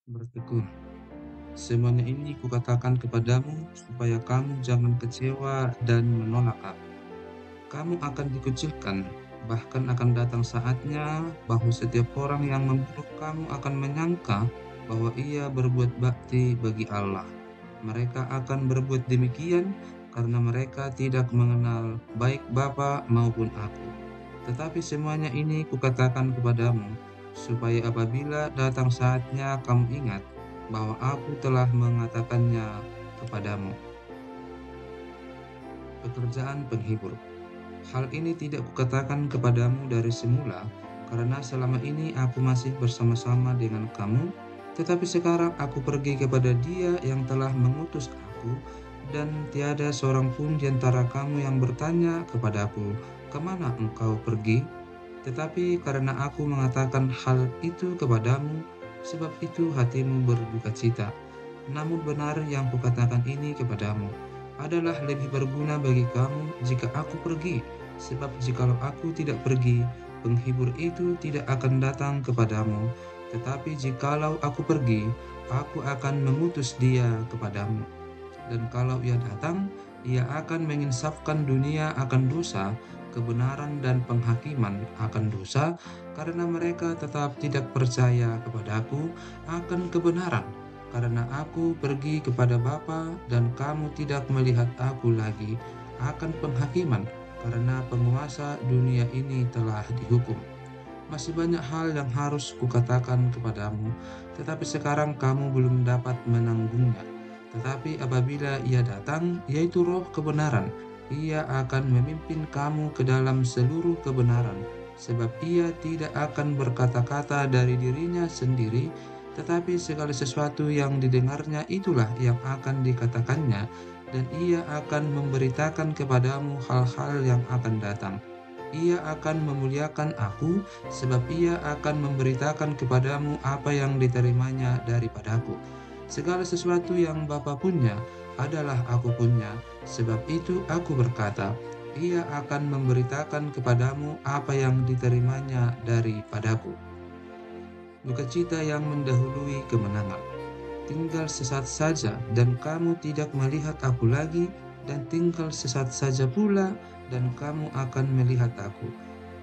Bertekun. Semuanya ini kukatakan kepadamu supaya kamu jangan kecewa dan menolak aku. Kamu akan dikucilkan, bahkan akan datang saatnya bahwa setiap orang yang membunuh kamu akan menyangka bahwa ia berbuat bakti bagi Allah. Mereka akan berbuat demikian karena mereka tidak mengenal baik Bapa maupun aku. Tetapi semuanya ini kukatakan kepadamu, supaya apabila datang saatnya kamu ingat bahwa aku telah mengatakannya kepadamu. Pekerjaan penghibur. Hal ini tidak kukatakan kepadamu dari semula, karena selama ini aku masih bersama-sama dengan kamu, tetapi sekarang aku pergi kepada Dia yang telah mengutus aku, dan tiada seorang pun di antara kamu yang bertanya kepadaku, "Kemana engkau pergi?" Tetapi karena aku mengatakan hal itu kepadamu, sebab itu hatimu berduka cita. Namun benar yang kukatakan ini kepadamu adalah lebih berguna bagi kamu jika aku pergi, sebab jikalau aku tidak pergi, penghibur itu tidak akan datang kepadamu. Tetapi jikalau aku pergi, aku akan mengutus dia kepadamu. Dan kalau ia datang, ia akan menginsafkan dunia akan dosa, kebenaran dan penghakiman akan dosa, karena mereka tetap tidak percaya kepadaku akan kebenaran. Karena aku pergi kepada Bapa dan kamu tidak melihat aku lagi, akan penghakiman, karena penguasa dunia ini telah dihukum. Masih banyak hal yang harus kukatakan kepadamu, tetapi sekarang kamu belum dapat menanggungnya. Tetapi apabila ia datang, yaitu Roh kebenaran, ia akan memimpin kamu ke dalam seluruh kebenaran, sebab ia tidak akan berkata-kata dari dirinya sendiri, tetapi segala sesuatu yang didengarnya itulah yang akan dikatakannya, dan ia akan memberitakan kepadamu hal-hal yang akan datang. Ia akan memuliakan aku, sebab ia akan memberitakan kepadamu apa yang diterimanya daripadaku. Segala sesuatu yang Bapa punya adalah aku punya, sebab itu aku berkata, ia akan memberitakan kepadamu apa yang diterimanya daripadaku. Sukacita yang mendahului kemenangan. Tinggal sesaat saja, dan kamu tidak melihat aku lagi, dan tinggal sesaat saja pula, dan kamu akan melihat aku.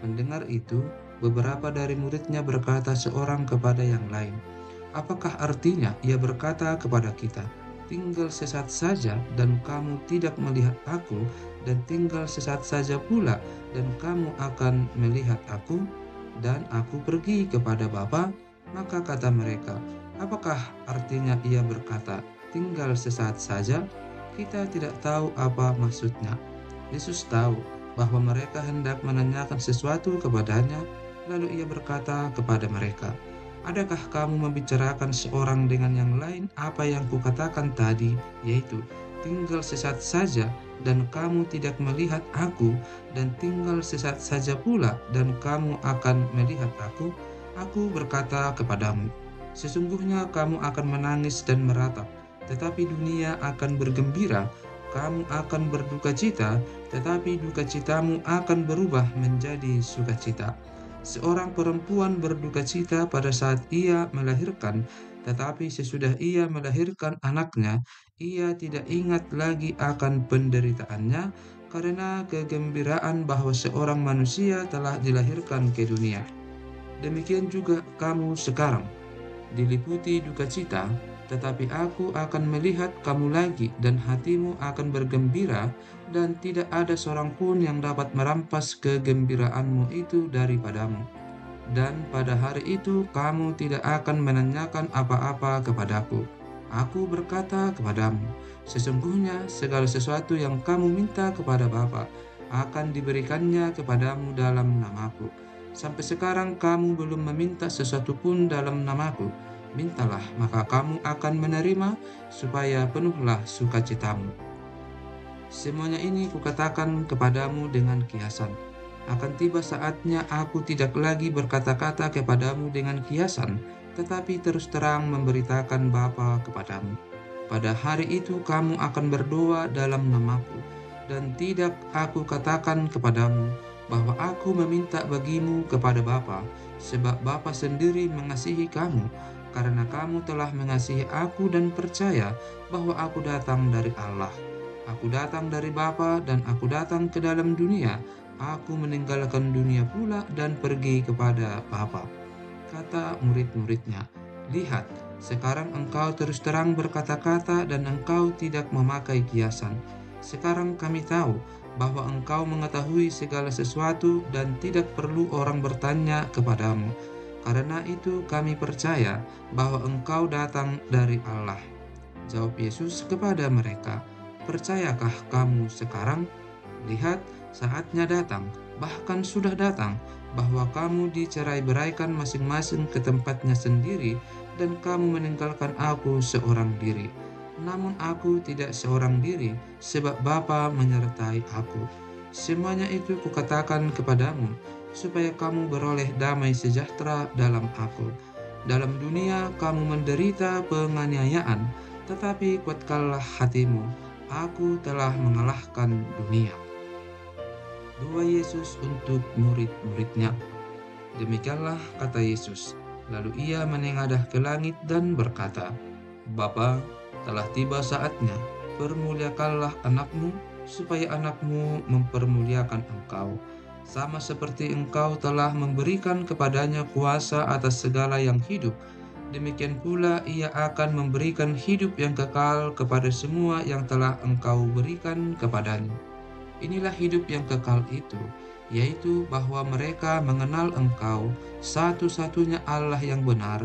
Mendengar itu, beberapa dari muridnya berkata seorang kepada yang lain, "Apakah artinya ia berkata kepada kita, 'Tinggal sesaat saja, dan kamu tidak melihat aku, dan tinggal sesaat saja pula, dan kamu akan melihat aku, dan aku pergi kepada Bapa?'" Maka kata mereka, "Apakah artinya ia berkata, 'Tinggal sesaat saja'?" Kita tidak tahu apa maksudnya. Yesus tahu bahwa mereka hendak menanyakan sesuatu kepadanya, lalu ia berkata kepada mereka, "Adakah kamu membicarakan seorang dengan yang lain apa yang kukatakan tadi, yaitu, 'Tinggal sesaat saja, dan kamu tidak melihat aku, dan tinggal sesaat saja pula, dan kamu akan melihat aku'? Aku berkata kepadamu, sesungguhnya kamu akan menangis dan meratap, tetapi dunia akan bergembira. Kamu akan berduka cita, tetapi duka citamu akan berubah menjadi sukacita. Seorang perempuan berduka cita pada saat ia melahirkan, tetapi sesudah ia melahirkan anaknya, ia tidak ingat lagi akan penderitaannya, karena kegembiraan bahwa seorang manusia telah dilahirkan ke dunia. Demikian juga kamu sekarang, diliputi duka cita, tetapi aku akan melihat kamu lagi dan hatimu akan bergembira, dan tidak ada seorang pun yang dapat merampas kegembiraanmu itu daripadamu. Dan pada hari itu kamu tidak akan menanyakan apa-apa kepadaku. Aku berkata kepadamu, sesungguhnya segala sesuatu yang kamu minta kepada Bapa akan diberikannya kepadamu dalam namaku. Sampai sekarang kamu belum meminta sesuatu pun dalam namaku. Mintalah, maka kamu akan menerima, supaya penuhlah sukacitamu. Semuanya ini kukatakan kepadamu dengan kiasan. Akan tiba saatnya aku tidak lagi berkata-kata kepadamu dengan kiasan, tetapi terus terang memberitakan Bapa kepadamu. Pada hari itu kamu akan berdoa dalam namaku, dan tidak aku katakan kepadamu bahwa aku meminta bagimu kepada Bapa, sebab Bapa sendiri mengasihi kamu, karena kamu telah mengasihi aku dan percaya bahwa aku datang dari Allah. Aku datang dari Bapa dan aku datang ke dalam dunia. Aku meninggalkan dunia pula dan pergi kepada Bapa. Kata murid-muridnya, "Lihat, sekarang engkau terus terang berkata-kata dan engkau tidak memakai kiasan. Sekarang kami tahu bahwa engkau mengetahui segala sesuatu dan tidak perlu orang bertanya kepadamu. Karena itu kami percaya bahwa engkau datang dari Allah." Jawab Yesus kepada mereka, "Percayakah kamu sekarang? Lihat, saatnya datang, bahkan sudah datang, bahwa kamu dicerai-beraikan masing-masing ke tempatnya sendiri, dan kamu meninggalkan aku seorang diri. Namun aku tidak seorang diri, sebab Bapa menyertai aku. Semuanya itu kukatakan kepadamu, supaya kamu beroleh damai sejahtera dalam aku. Dalam dunia kamu menderita penganiayaan, tetapi kuatkanlah hatimu, aku telah mengalahkan dunia." Doa Yesus untuk murid-muridnya. Demikianlah kata Yesus. Lalu ia menengadah ke langit dan berkata, "Bapa, telah tiba saatnya, permuliakanlah anakmu, supaya anakmu mempermuliakan engkau. Sama seperti engkau telah memberikan kepadanya kuasa atas segala yang hidup, demikian pula ia akan memberikan hidup yang kekal kepada semua yang telah engkau berikan kepadanya. Inilah hidup yang kekal itu, yaitu bahwa mereka mengenal Engkau, satu-satunya Allah yang benar,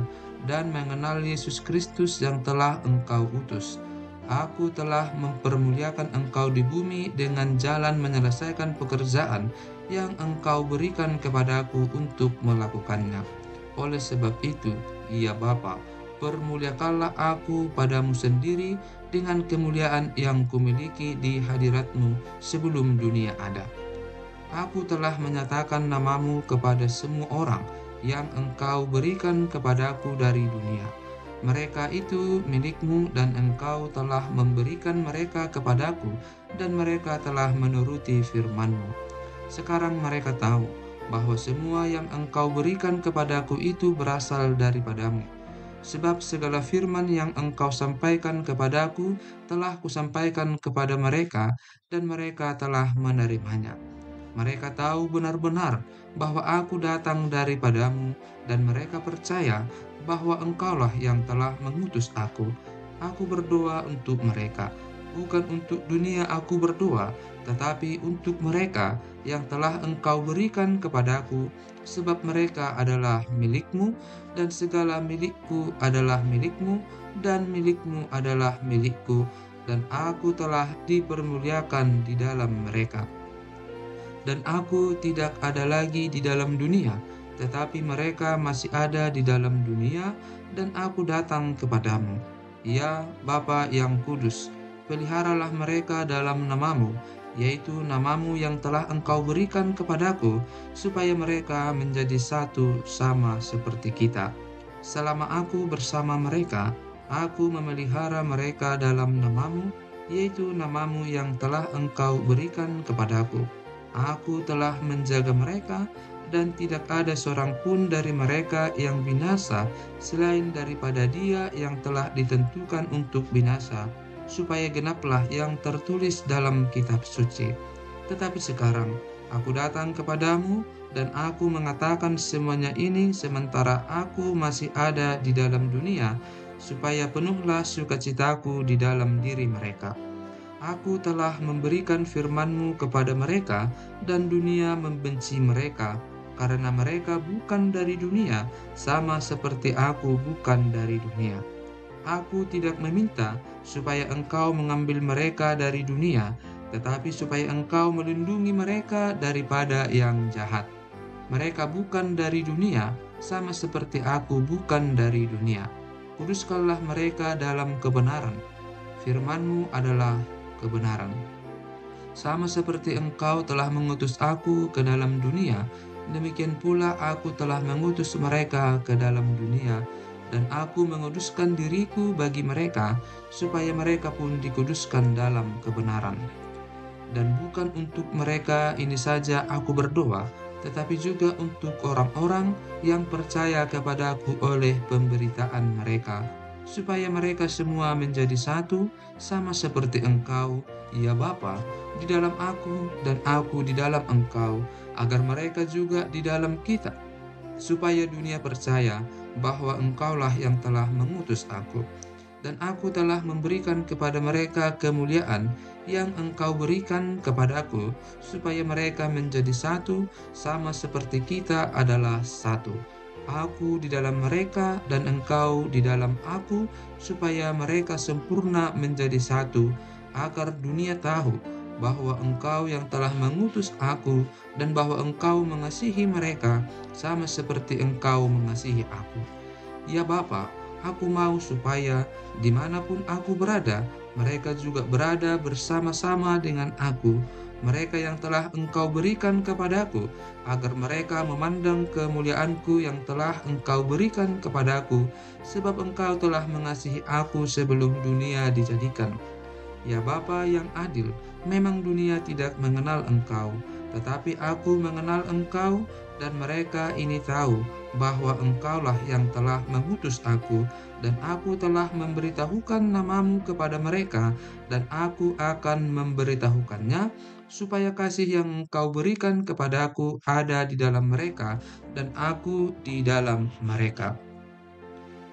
dan mengenal Yesus Kristus yang telah Engkau utus. Aku telah mempermuliakan Engkau di bumi dengan jalan menyelesaikan pekerjaan yang Engkau berikan kepadaku untuk melakukannya. Oleh sebab itu, ya Bapa, permuliakanlah aku padamu sendiri dengan kemuliaan yang kumiliki di hadiratmu sebelum dunia ada. Aku telah menyatakan namamu kepada semua orang yang engkau berikan kepadaku dari dunia. Mereka itu milikmu dan engkau telah memberikan mereka kepadaku dan mereka telah menuruti firman-Mu. Sekarang mereka tahu bahwa semua yang engkau berikan kepadaku itu berasal daripadamu. Sebab segala firman yang engkau sampaikan kepadaku telah kusampaikan kepada mereka, dan mereka telah menerimanya. Mereka tahu benar-benar bahwa aku datang daripadamu, dan mereka percaya bahwa engkaulah yang telah mengutus aku. Aku berdoa untuk mereka, bukan untuk dunia aku berdoa, tetapi untuk mereka yang telah engkau berikan kepadaku, sebab mereka adalah milikmu, dan segala milikku adalah milikmu, dan milikmu adalah milikku, dan aku telah dipermuliakan di dalam mereka. Dan aku tidak ada lagi di dalam dunia, tetapi mereka masih ada di dalam dunia, dan aku datang kepadamu. Ya Bapa yang kudus, peliharalah mereka dalam namamu, yaitu namamu yang telah engkau berikan kepadaku, supaya mereka menjadi satu sama seperti kita. Selama aku bersama mereka, aku memelihara mereka dalam namamu, yaitu namamu yang telah engkau berikan kepadaku. Aku telah menjaga mereka, dan tidak ada seorang pun dari mereka yang binasa selain daripada dia yang telah ditentukan untuk binasa, supaya genaplah yang tertulis dalam kitab suci. Tetapi sekarang aku datang kepadamu, dan aku mengatakan semuanya ini sementara aku masih ada di dalam dunia, supaya penuhlah sukacitaku di dalam diri mereka. Aku telah memberikan firman-Mu kepada mereka, dan dunia membenci mereka, karena mereka bukan dari dunia, sama seperti aku bukan dari dunia. Aku tidak meminta supaya Engkau mengambil mereka dari dunia, tetapi supaya Engkau melindungi mereka daripada yang jahat. Mereka bukan dari dunia, sama seperti aku bukan dari dunia. Kuduskanlah mereka dalam kebenaran. Firman-Mu adalah kebenaran. Sama seperti Engkau telah mengutus aku ke dalam dunia, demikian pula aku telah mengutus mereka ke dalam dunia, dan aku menguduskan diriku bagi mereka, supaya mereka pun dikuduskan dalam kebenaran. Dan bukan untuk mereka ini saja aku berdoa, tetapi juga untuk orang-orang yang percaya kepadaku oleh pemberitaan mereka, supaya mereka semua menjadi satu, sama seperti Engkau, ya Bapa, di dalam aku dan aku di dalam Engkau, agar mereka juga di dalam kita, supaya dunia percaya bahwa Engkaulah yang telah mengutus aku. Dan aku telah memberikan kepada mereka kemuliaan yang Engkau berikan kepadaku, supaya mereka menjadi satu, sama seperti kita adalah satu. Aku di dalam mereka dan Engkau di dalam aku, supaya mereka sempurna menjadi satu, agar dunia tahu bahwa Engkau yang telah mengutus aku dan bahwa Engkau mengasihi mereka, sama seperti Engkau mengasihi aku. Ya Bapa, aku mau supaya dimanapun aku berada, mereka juga berada bersama-sama dengan aku, mereka yang telah Engkau berikan kepadaku, agar mereka memandang kemuliaanku yang telah Engkau berikan kepadaku, sebab Engkau telah mengasihi aku sebelum dunia dijadikan. Ya Bapa yang adil, memang dunia tidak mengenal Engkau, tetapi aku mengenal Engkau, dan mereka ini tahu bahwa Engkaulah yang telah mengutus aku, dan aku telah memberitahukan namamu kepada mereka, dan aku akan memberitahukannya, supaya kasih yang Engkau berikan kepadaku ada di dalam mereka, dan aku di dalam mereka.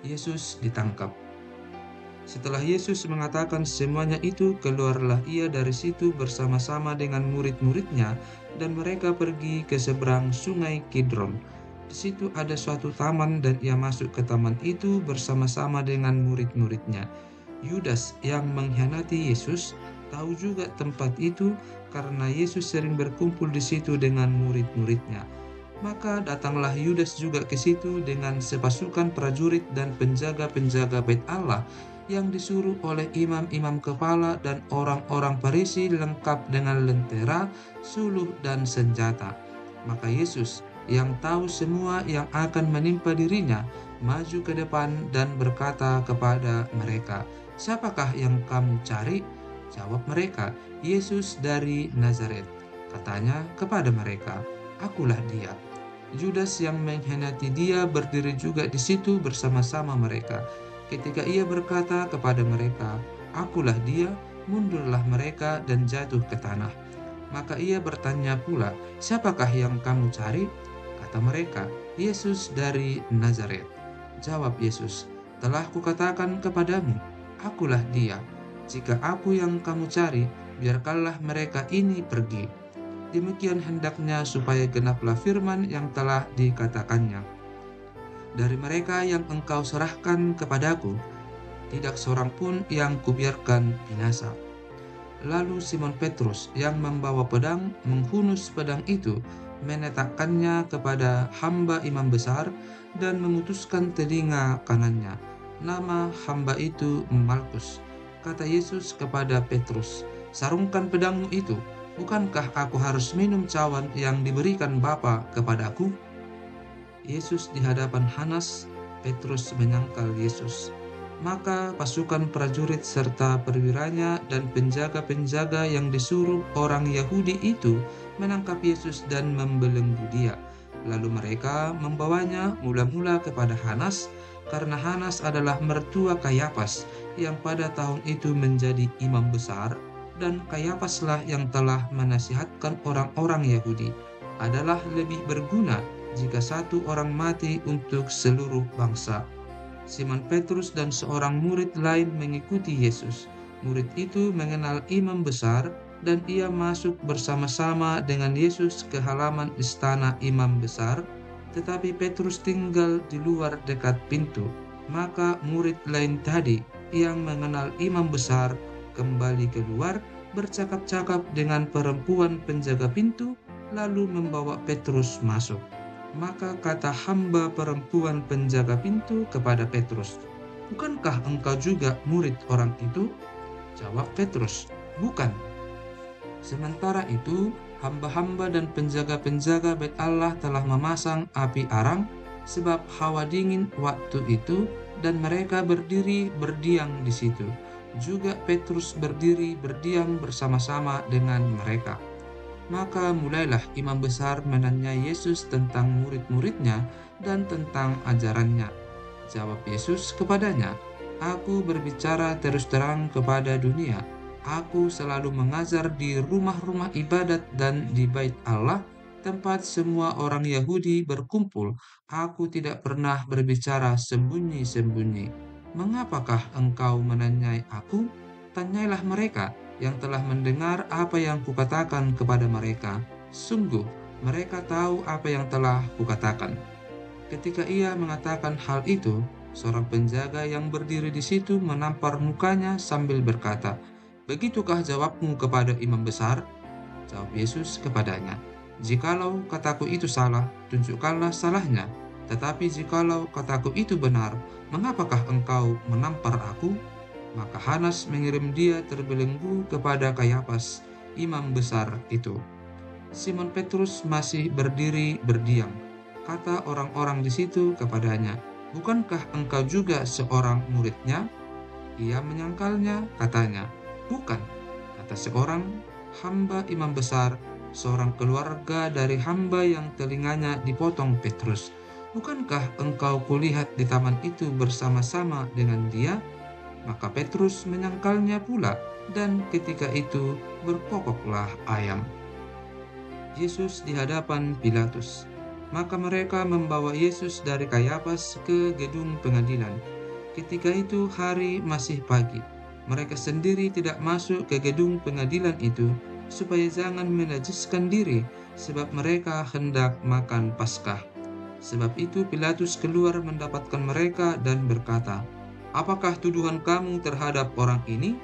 Yesus ditangkap. Setelah Yesus mengatakan semuanya itu, keluarlah ia dari situ bersama-sama dengan murid-muridnya, dan mereka pergi ke seberang sungai Kidron. Di situ ada suatu taman, dan ia masuk ke taman itu bersama-sama dengan murid-muridnya. Yudas yang mengkhianati Yesus tahu juga tempat itu, karena Yesus sering berkumpul di situ dengan murid-muridnya. Maka datanglah Yudas juga ke situ dengan sepasukan prajurit dan penjaga-penjaga bait Allah, yang disuruh oleh imam-imam kepala dan orang-orang Farisi, lengkap dengan lentera, suluh, dan senjata. Maka Yesus, yang tahu semua yang akan menimpa dirinya, maju ke depan dan berkata kepada mereka, "Siapakah yang kamu cari?" Jawab mereka, "Yesus dari Nazaret." Katanya kepada mereka, "Akulah dia." Judas yang mengkhianati dia berdiri juga di situ bersama-sama mereka. Ketika ia berkata kepada mereka, "Akulah dia," mundurlah mereka dan jatuh ke tanah. Maka ia bertanya pula, "Siapakah yang kamu cari?" Kata mereka, "Yesus dari Nazaret." Jawab Yesus, "Telah kukatakan kepadamu, akulah dia. Jika aku yang kamu cari, biarkanlah mereka ini pergi." Demikian hendaknya supaya genaplah firman yang telah dikatakannya, "Dari mereka yang engkau serahkan kepadaku, tidak seorang pun yang kubiarkan binasa." Lalu Simon Petrus yang membawa pedang menghunus pedang itu, menetakkannya kepada hamba imam besar dan memutuskan telinga kanannya. Nama hamba itu Malkus. Kata Yesus kepada Petrus, "Sarungkan pedangmu itu. Bukankah aku harus minum cawan yang diberikan Bapa kepadaku?" Yesus di hadapan Hanas, Petrus menyangkal Yesus. Maka pasukan prajurit serta perwiranya dan penjaga-penjaga yang disuruh orang Yahudi itu menangkap Yesus dan membelenggu dia. Lalu mereka membawanya mula-mula kepada Hanas, karena Hanas adalah mertua Kayafas yang pada tahun itu menjadi imam besar, dan Kayafaslah yang telah menasihatkan orang-orang Yahudi, adalah lebih berguna jika satu orang mati untuk seluruh bangsa. Simon Petrus dan seorang murid lain mengikuti Yesus. Murid itu mengenal imam besar, dan ia masuk bersama-sama dengan Yesus ke halaman istana imam besar, tetapi Petrus tinggal di luar dekat pintu. Maka murid lain tadi yang mengenal imam besar kembali keluar, bercakap-cakap dengan perempuan penjaga pintu, lalu membawa Petrus masuk. Maka kata hamba perempuan penjaga pintu kepada Petrus, "Bukankah engkau juga murid orang itu?" Jawab Petrus, "Bukan." Sementara itu, hamba-hamba dan penjaga-penjaga bait Allah telah memasang api arang, sebab hawa dingin waktu itu, dan mereka berdiri berdiam di situ. Juga Petrus berdiri berdiam bersama-sama dengan mereka. Maka mulailah imam besar menanyai Yesus tentang murid-muridnya dan tentang ajarannya. Jawab Yesus kepadanya, "Aku berbicara terus terang kepada dunia. Aku selalu mengajar di rumah-rumah ibadat dan di bait Allah, tempat semua orang Yahudi berkumpul. Aku tidak pernah berbicara sembunyi-sembunyi. Mengapakah engkau menanyai aku? Tanyailah mereka yang telah mendengar apa yang kukatakan kepada mereka. Sungguh, mereka tahu apa yang telah kukatakan." Ketika ia mengatakan hal itu, seorang penjaga yang berdiri di situ menampar mukanya sambil berkata, "Begitukah jawabmu kepada imam besar?" Jawab Yesus kepadanya, "Jikalau kataku itu salah, tunjukkanlah salahnya. Tetapi jikalau kataku itu benar, mengapakah engkau menampar aku?" Maka Hanas mengirim dia terbelenggu kepada Kayafas, imam besar itu. Simon Petrus masih berdiri berdiam. Kata orang-orang di situ kepadanya, "Bukankah engkau juga seorang muridnya?" Ia menyangkalnya, katanya, "Bukan." Kata seorang hamba imam besar, seorang keluarga dari hamba yang telinganya dipotong Petrus, "Bukankah engkau kulihat di taman itu bersama-sama dengan dia?" Maka Petrus menyangkalnya pula, dan ketika itu berkokoklah ayam. Yesus di hadapan Pilatus. Maka mereka membawa Yesus dari Kayafas ke gedung pengadilan. Ketika itu hari masih pagi. Mereka sendiri tidak masuk ke gedung pengadilan itu supaya jangan menajiskan diri, sebab mereka hendak makan Paskah. Sebab itu Pilatus keluar mendapatkan mereka dan berkata, "Apakah tuduhan kamu terhadap orang ini?"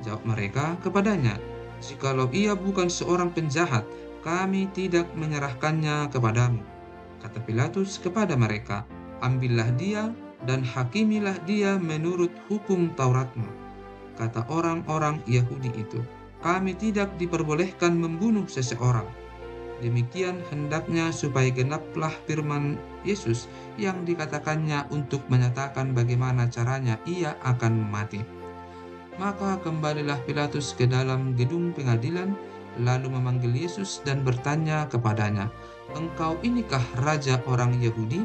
Jawab mereka kepadanya, "Jikalau ia bukan seorang penjahat, kami tidak menyerahkannya kepadamu." Kata Pilatus kepada mereka, "Ambillah dia dan hakimilah dia menurut hukum Tauratmu." Kata orang-orang Yahudi itu, "Kami tidak diperbolehkan membunuh seseorang." Demikian hendaknya supaya genaplah firman Yesus yang dikatakannya untuk menyatakan bagaimana caranya ia akan mati. Maka kembalilah Pilatus ke dalam gedung pengadilan, lalu memanggil Yesus dan bertanya kepadanya, "Engkau inikah raja orang Yahudi?"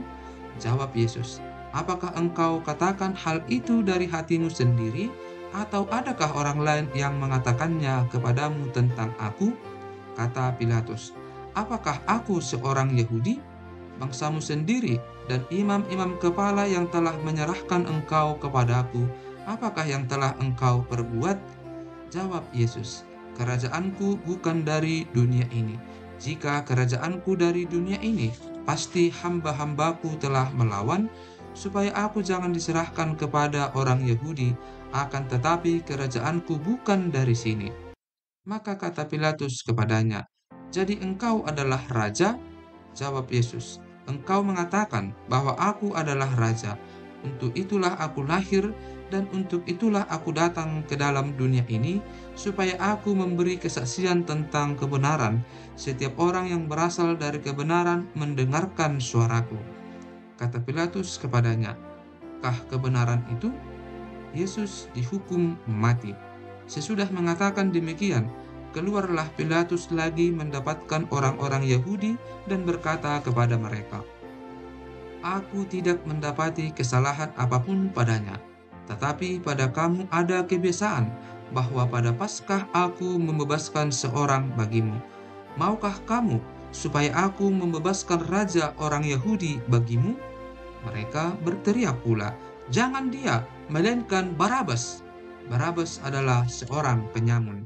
Jawab Yesus, "Apakah engkau katakan hal itu dari hatimu sendiri, atau adakah orang lain yang mengatakannya kepadamu tentang aku?" Kata Pilatus, "Apakah aku seorang Yahudi? Bangsamu sendiri dan imam-imam kepala yang telah menyerahkan engkau kepadaku, apakah yang telah engkau perbuat?" Jawab Yesus, "Kerajaanku bukan dari dunia ini. Jika kerajaanku dari dunia ini, pasti hamba-hambaku telah melawan, supaya aku jangan diserahkan kepada orang Yahudi, akan tetapi kerajaanku bukan dari sini." Maka kata Pilatus kepadanya, "Jadi engkau adalah raja?" Jawab Yesus, "Engkau mengatakan bahwa aku adalah raja. Untuk itulah aku lahir dan untuk itulah aku datang ke dalam dunia ini, supaya aku memberi kesaksian tentang kebenaran. Setiap orang yang berasal dari kebenaran mendengarkan suaraku." Kata Pilatus kepadanya, "Kah kebenaran itu?" Yesus dihukum mati. Sesudah mengatakan demikian, keluarlah Pilatus lagi mendapatkan orang-orang Yahudi dan berkata kepada mereka, "Aku tidak mendapati kesalahan apapun padanya, tetapi pada kamu ada kebiasaan bahwa pada Paskah aku membebaskan seorang bagimu. Maukah kamu supaya aku membebaskan raja orang Yahudi bagimu?" Mereka berteriak pula, "Jangan dia, melainkan Barabas." Barabas adalah seorang penyamun.